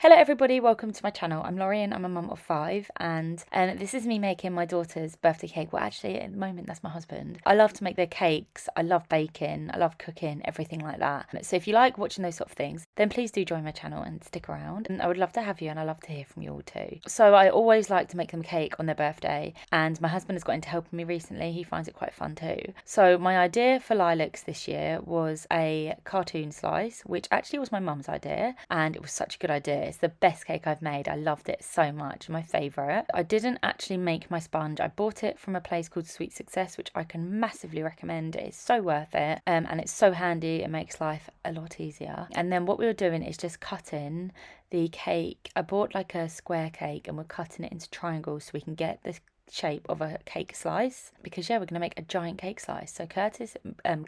Hello everybody, welcome to my channel. I'm Laurie and I'm a mum of 5 and this is me making my daughter's birthday cake. Well, actually at the moment that's my husband. I love to make their cakes, I love baking, I love cooking, everything like that. So if you like watching those sort of things, then please do join my channel and stick around. And I would love to have you and I love to hear from you all too. So I always like to make them cake on their birthday and my husband has got into helping me recently. He finds it quite fun too. So my idea for lilacs this year was a cartoon slice, which actually was my mum's idea and it was such a good idea. It's the best cake I've made. I loved it so much. My favourite. I didn't actually make my sponge. I bought it from a place called Sweet Success, which I can massively recommend. It's so worth it and it's so handy. It makes life a lot easier. And then what we were doing is just cutting the cake. I bought like a square cake and we're cutting it into triangles so we can get the shape of a cake slice, because we're going to make a giant cake slice. So Curtis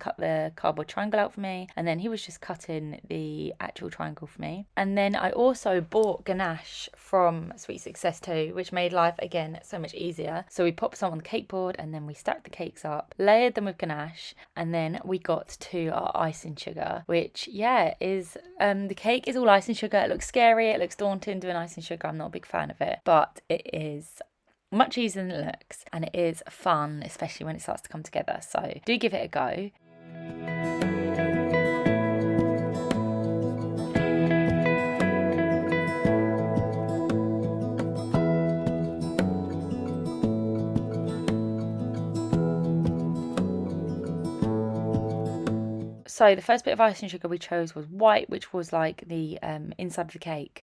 cut the cardboard triangle out for me and then he was just cutting the actual triangle for me. And then I also bought ganache from Sweet Success too, which made life again so much easier. So we popped some on the cake board and then we stacked the cakes up, layered them with ganache, and then we got to our icing sugar, which is the cake is all icing sugar. It looks scary, it looks daunting doing icing sugar. I'm not a big fan of it, but it is much easier than it looks and it is fun, especially when it starts to come together. So do give it a go. So the first bit of icing sugar we chose was white, which was like the inside of the cake.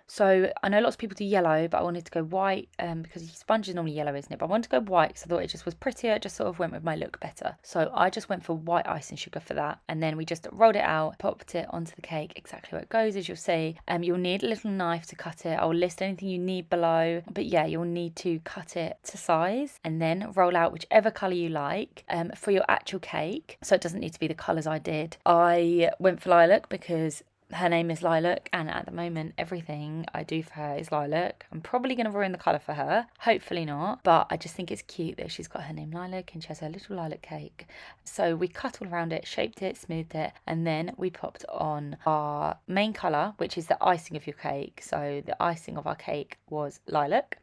So I know lots of people do yellow, but I wanted to go white because sponge is normally yellow, isn't it? But I wanted to go white because I thought it just was prettier. It just sort of went with my look better. So I just went for white icing sugar for that. And then we just rolled it out, popped it onto the cake exactly where it goes, as you'll see. You'll need a little knife to cut it. I'll list anything you need below. But yeah, you'll need to cut it to size and then roll out whichever colour you like for your actual cake. So it doesn't need to be the colours I did. I went for lilac because her name is Lilac and at the moment everything I do for her is lilac. I'm probably going to ruin the colour for her, hopefully not, but I just think it's cute that she's got her name Lilac and she has her little lilac cake. So we cut all around it, shaped it, smoothed it, and then we popped on our main colour, which is the icing of your cake. So the icing of our cake was lilac.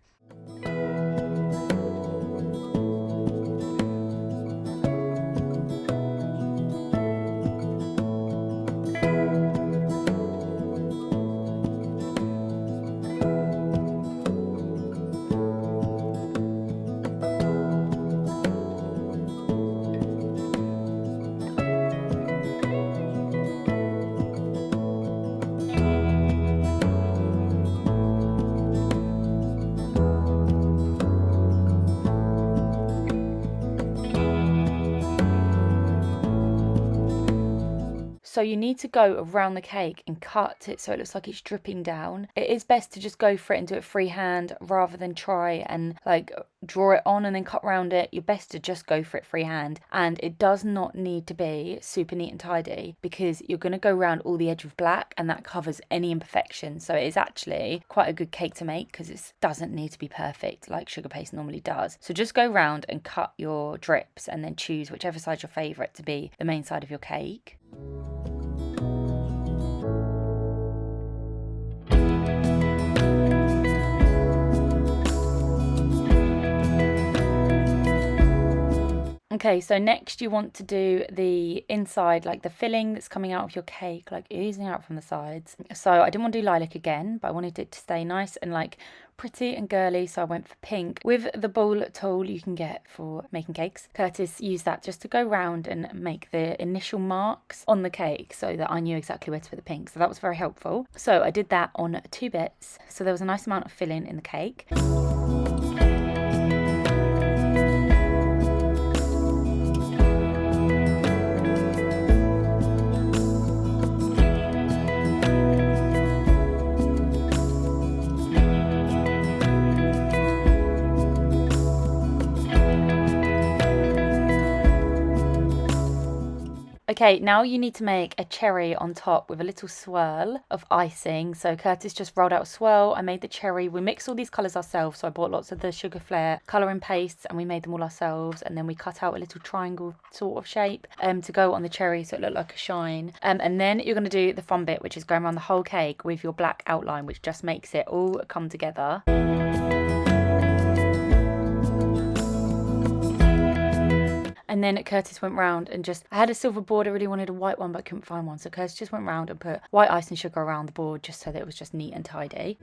So you need to go around the cake and cut it so it looks like it's dripping down. It is best to just go for it and do it freehand rather than try and like draw it on and then cut around it. You're best to just go for it freehand. And it does not need to be super neat and tidy because you're going to go around all the edge with black and that covers any imperfections. So it is actually quite a good cake to make because it doesn't need to be perfect like sugar paste normally does. So just go around and cut your drips and then choose whichever side's your favourite to be the main side of your cake. Okay, so next you want to do the inside, like the filling that's coming out of your cake, like oozing out from the sides. So I didn't want to do lilac again, but I wanted it to stay nice and like pretty and girly, so I went for pink. With the ball tool you can get for making cakes, Curtis used that just to go round and make the initial marks on the cake so that I knew exactly where to put the pink. So that was very helpful. So I did that on 2 bits, so there was a nice amount of filling in the cake. Okay, now you need to make a cherry on top with a little swirl of icing. So Curtis just rolled out a swirl. I made the cherry. We mixed all these colours ourselves. So I bought lots of the Sugar Flare colouring pastes and we made them all ourselves. And then we cut out a little triangle sort of shape to go on the cherry so it looked like a shine. And then you're going to do the fun bit, which is going around the whole cake with your black outline, which just makes it all come together. And then Curtis went round and I had a silver board, I really wanted a white one but I couldn't find one. So Curtis just went round and put white icing sugar around the board just so that it was just neat and tidy.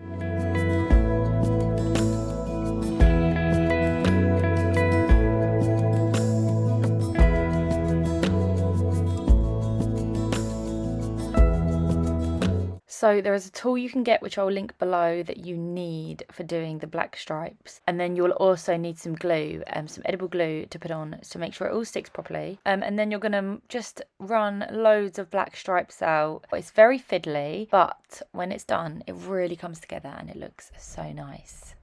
So there is a tool you can get, which I'll link below, that you need for doing the black stripes. And then you'll also need some glue, some edible glue to put on to make sure it all sticks properly. And then you're going to just run loads of black stripes out. It's very fiddly, but when it's done, it really comes together and it looks so nice.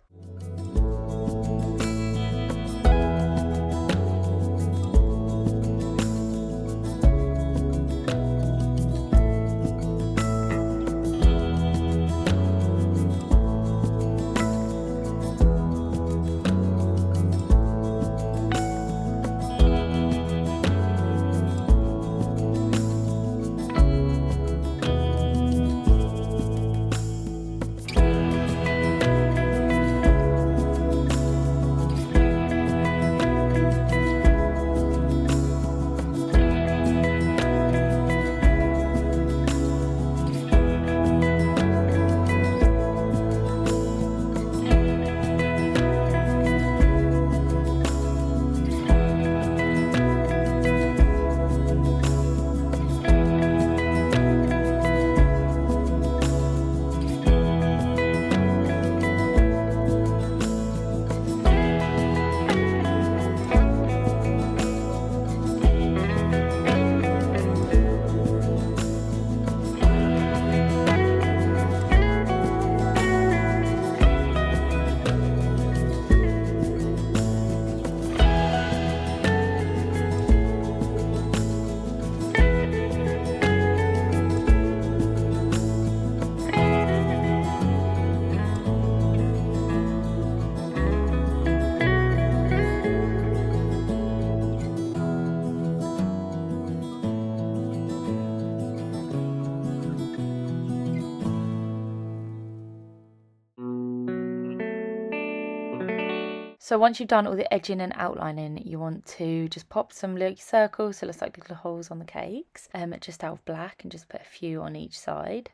So once you've done all the edging and outlining, you want to just pop some little circles, so it looks like little holes on the cakes, just out of black, and just put a few on each side.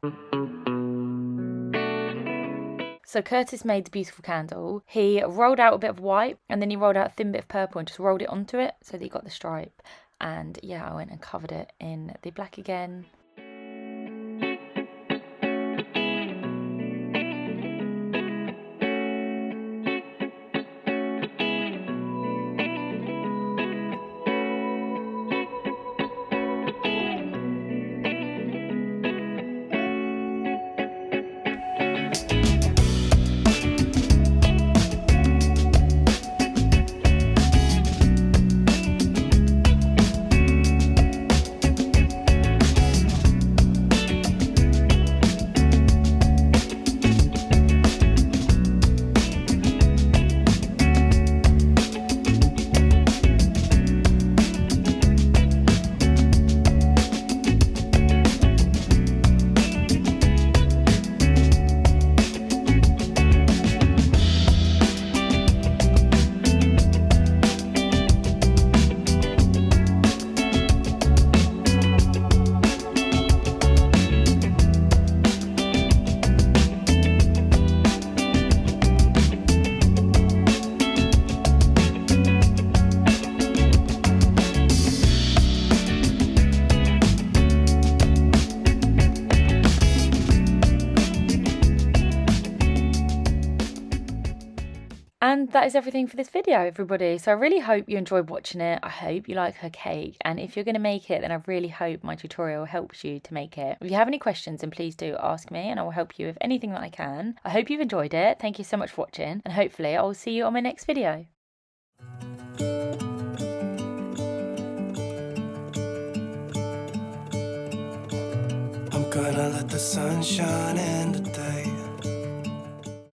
So Curtis made the beautiful candle. He rolled out a bit of white and then he rolled out a thin bit of purple and just rolled it onto it so that he got the stripe. And yeah, I went and covered it in the black again. And that is everything for this video, everybody. So I really hope you enjoyed watching it. I hope you like her cake. And if you're going to make it, then I really hope my tutorial helps you to make it. If you have any questions, then please do ask me and I will help you with anything that I can. I hope you've enjoyed it. Thank you so much for watching. And hopefully I'll see you on my next video. sunshine and the